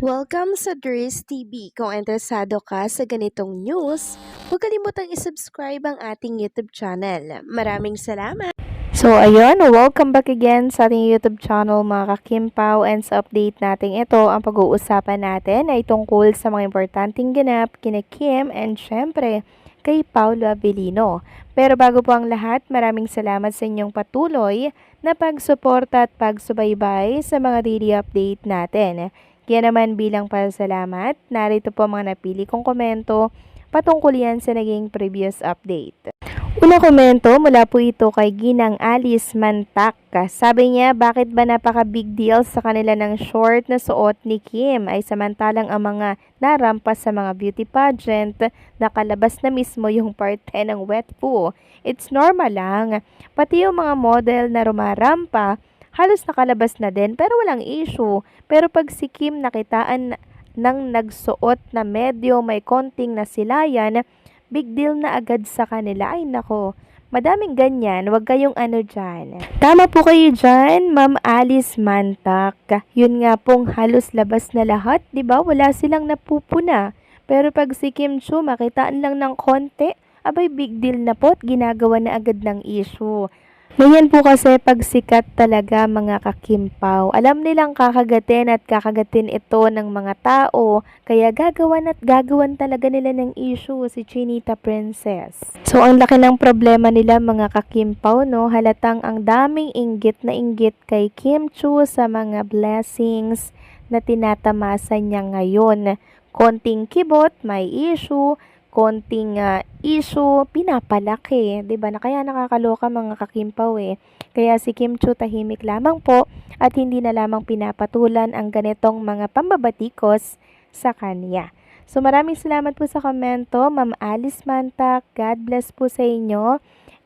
Welcome sa Dries TV. Kung interesado ka sa ganitong news, huwag kalimutang isubscribe ang ating YouTube channel. Maraming salamat! So ayun, welcome back again sa ating YouTube channel mga kakimpaw, and sa update natin ito, ang pag-uusapan natin ay tungkol sa mga importanteng ganap kina Kim and syempre kay Paolo Avellino. Pero bago po ang lahat, maraming salamat sa inyong patuloy na pagsuporta at pagsubaybay sa mga daily update natin. Kaya naman bilang pasalamat, narito po mga napili kong komento patungkol yan sa naging previous update. Unang komento mula po ito kay Ginang Alice Mantak. Sabi niya, bakit ba napaka big deal sa kanila ng short na suot ni Kim ay samantalang ang mga narampas sa mga beauty pageant nakalabas na mismo yung parte ng wet poo. It's normal lang. Pati yung mga model na rumarampa, halos nakalabas na din pero walang issue. Pero pag si Kim nakitaan ng nagsuot na medyo may konting nasilayan, big deal na agad sa kanila. Ay nako, madaming ganyan, wag kayong ano dyan. Tama po kayo dyan, Ma'am Alice Mantak. Yun nga pong halos labas na lahat, di ba? Wala silang napupuna. Pero pag si Kim Chiu makitaan lang ng konti, abay big deal na po at ginagawa na agad ng issue. Ganyan po kasi pag sikat talaga mga kakimpaw. Alam nilang kakagatin at kakagatin ito ng mga tao, kaya gagawan at gagawan talaga nila ng issue si Chinita Princess. So ang laki ng problema nila mga kakimpaw, no? Halatang ang daming inggit na inggit kay Kim Chiu sa mga blessings na tinatamasa niya ngayon. Konting kibot, may issue. Konting issue, pinapalaki, 'di ba? Na kaya nakakaloka mga kakimpaw eh. Kaya si Kim Chiu tahimik lamang po at hindi na lamang pinapatulan ang ganitong mga pambabatikos sa kanya. So maraming salamat po sa komento, Ma'am Alice Mantak. God bless po sa inyo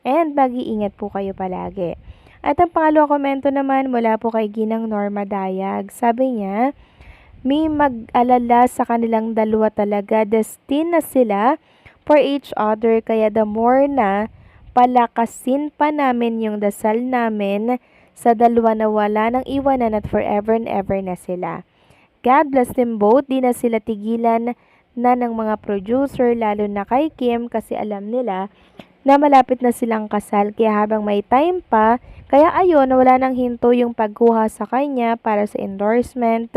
and mag-iingat po kayo palagi. At ang pangalawang komento naman mula po kay Ginang Norma Dayag. Sabi niya, may mag-alala sa kanilang dalawa talaga. Destined na sila for each other. Kaya the more na palakasin pa namin yung dasal namin sa dalawa na wala nang iwanan at forever and ever na sila. God bless them both. Di na sila tigilan na ng mga producer, lalo na kay Kim, kasi alam nila na malapit na silang kasal. Kaya habang may time pa, kaya ayun, wala nang hinto yung pagkuha sa kanya para sa endorsement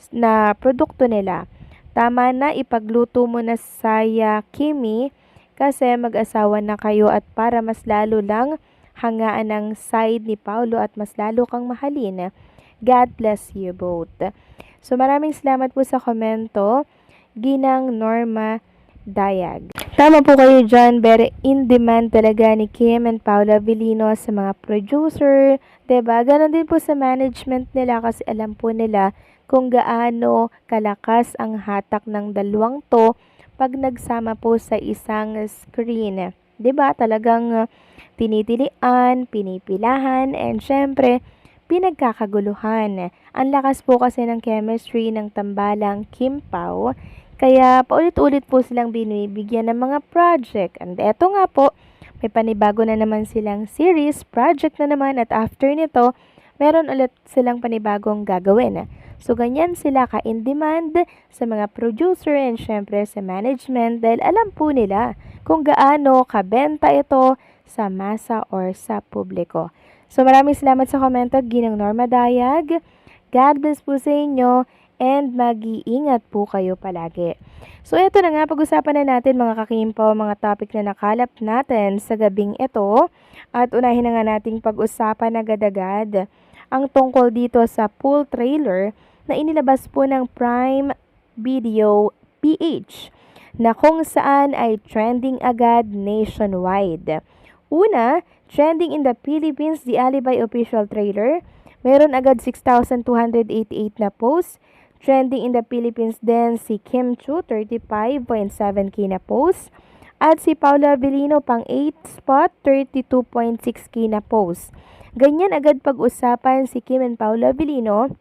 na produkto nila. Tama na, ipagluto mo na saya, Kimi, kasi mag-asawa na kayo at para mas lalo lang hangaan ang side ni Paolo at mas lalo kang mahalin. God bless you both. So maraming salamat po sa komento, Ginang Norma Dayag. Tama po kayo dyan, very in demand talaga ni Kim and Paolo Avellino sa mga producer, diba? Ganon din po sa management nila kasi alam po nila kung gaano kalakas ang hatak ng dalawang to pag nagsama po sa isang screen. 'Di ba? Talagang tinitilian, pinipilahan, and syempre, pinagkakaguluhan. Ang lakas po kasi ng chemistry ng tambalang Kim Pao, kaya paulit-ulit po silang binibigyan ng mga project. And eto nga po, may panibago na naman silang series, project na naman, at after nito, meron ulit silang panibagong gagawin. So, ganyan sila ka-in-demand sa mga producer and syempre sa management dahil alam po nila kung gaano kabenta ito sa masa or sa publiko. So, maraming salamat sa komento, Ginang Norma Dayag. God bless po sa inyo and mag-iingat po kayo palagi. So, ito na nga, pag-usapan na natin mga kakimpaw, mga topic na nakalap natin sa gabing ito. At unahin na nga nating pag-usapan agad-agad ang tungkol dito sa full trailer na inilabas po ng Prime Video PH na kung saan ay trending agad nationwide. Una, trending in the Philippines, the Alibay official trailer. Meron agad 6,288 na posts. Trending in the Philippines din si Kim Chiu, 35.7k na posts. At si Paolo Avellino pang 8th spot, 32.6k na posts. Ganyan agad pag-usapan si Kim and Paolo Avellino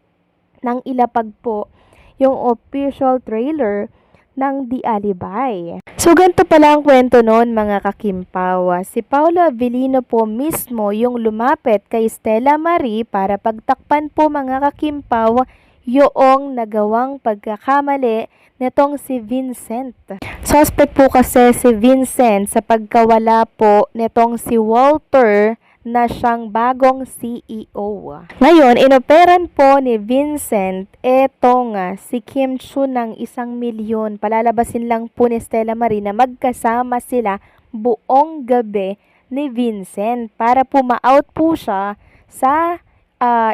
nang ilapag po yung official trailer ng The Alibay. So, ganito pala ang kwento noon mga kakimpaw. Si Paolo Avellino po mismo yung lumapit kay Stella Marie para pagtakpan po mga kakimpaw yoong nagawang pagkakamali nitong si Vincent. Suspect po kasi si Vincent sa pagkawala po nitong si Walter na siyang bagong CEO. Ngayon, inoperan po ni Vincent etong si Kim Chu ng 1 milyon. Palalabasin lang po ni Stella Marie na magkasama sila buong gabi ni Vincent para po ma-out po siya sa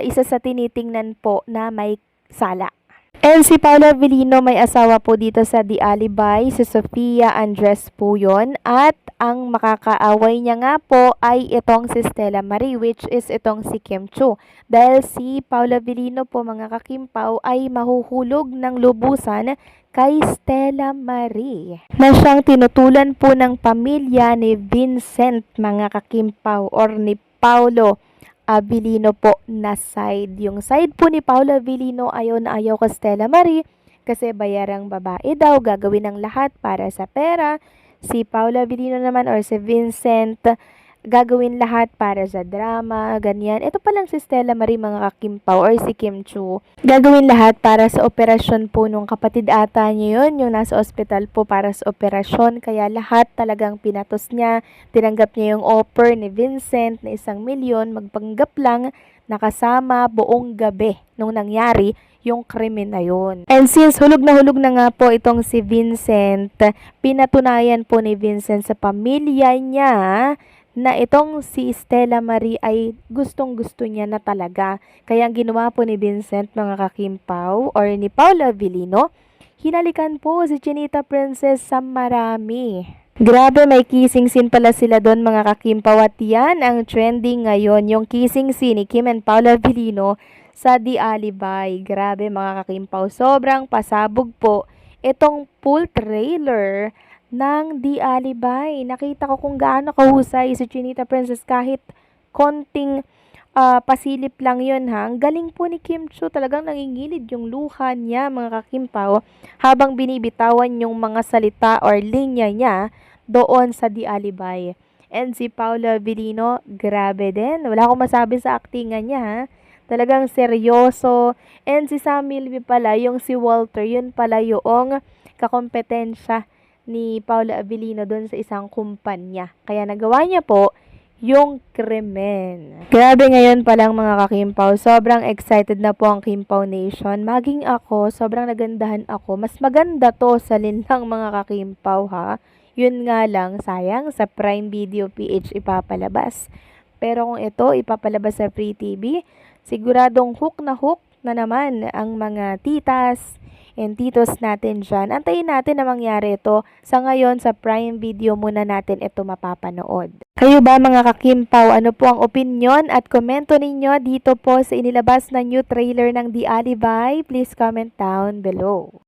isa sa tinitingnan po na may sala. And si Paula Avellino may asawa po dito sa The Alibay, si Sofia Andres po yun. At ang makakaaway niya nga po ay itong si Stella Marie, which is itong si Kim Chu. Dahil si Paula Avellino po mga kakimpaw ay mahuhulog ng lubusan kay Stella Marie na siyang tinutulan po ng pamilya ni Vincent mga kakimpaw or ni Paulo Avellino po na side. Yung side po ni Paula Avellino ayaw na ayaw kay Stella Marie kasi bayarang babae daw, gagawin ng lahat para sa pera. Si Paula Avellino naman or si Vincent gagawin lahat para sa drama, ganyan. Ito pa lang si Stella Marie mga kakimpaw or si Kim Chu. Gagawin lahat para sa operasyon po nung kapatid ata niya yun, yung nasa ospital po para sa operasyon. Kaya lahat talagang pinatos niya. Tinanggap niya yung offer ni Vincent na 1 milyon, magpanggap lang nakasama buong gabi nung nangyari yung krimen na yun. And since hulog na nga po itong si Vincent, pinatunayan po ni Vincent sa pamilya niya na itong si Stella Marie ay gustong-gusto niya na talaga. Kaya ang ginawa po ni Vincent mga kakimpaw or ni Paula Avellino, hinalikan po si Chinita Princess sa marami. Grabe, may kissing scene pala sila doon mga kakimpaw at yan ang trending ngayon, yung kissing scene ni Kim and Paula Avellino sa The Alibay. Grabe mga kakimpaw, sobrang pasabog po itong full trailer ng The Alibay. Nakita ko kung gaano kahusay si Chinita Princess kahit konting pasilip lang yun ha. Ang galing po ni Kim Chu, talagang nangingilid yung luha niya mga kakimpaw habang binibitawan yung mga salita or linya niya doon sa The Alibay. And si Paula Avellino, grabe din. Wala akong masabi sa actingan niya ha. Talagang seryoso. And si Samuel pala, yung si Walter, yun pala yung kakompetensya ni Paula Avellino doon sa isang kumpanya. Kaya nagawa niya po yung krimen. Grabe ngayon pa lang mga kakimpaw. Sobrang excited na po ang Kimpaw Nation. Maging ako, sobrang nagandahan ako. Mas maganda to sa linlang mga kakimpaw ha. Yun nga lang, sayang sa Prime Video PH ipapalabas. Pero kung ito ipapalabas sa Free TV, siguradong hook na naman ang mga titas and titos natin dyan. Antayin natin na mangyari ito. Sa ngayon, sa Prime Video muna natin ito mapapanood. Kayo ba mga kakimpaw, ano po ang opinion at komento ninyo dito po sa inilabas na new trailer ng The Alibay? Please comment down below.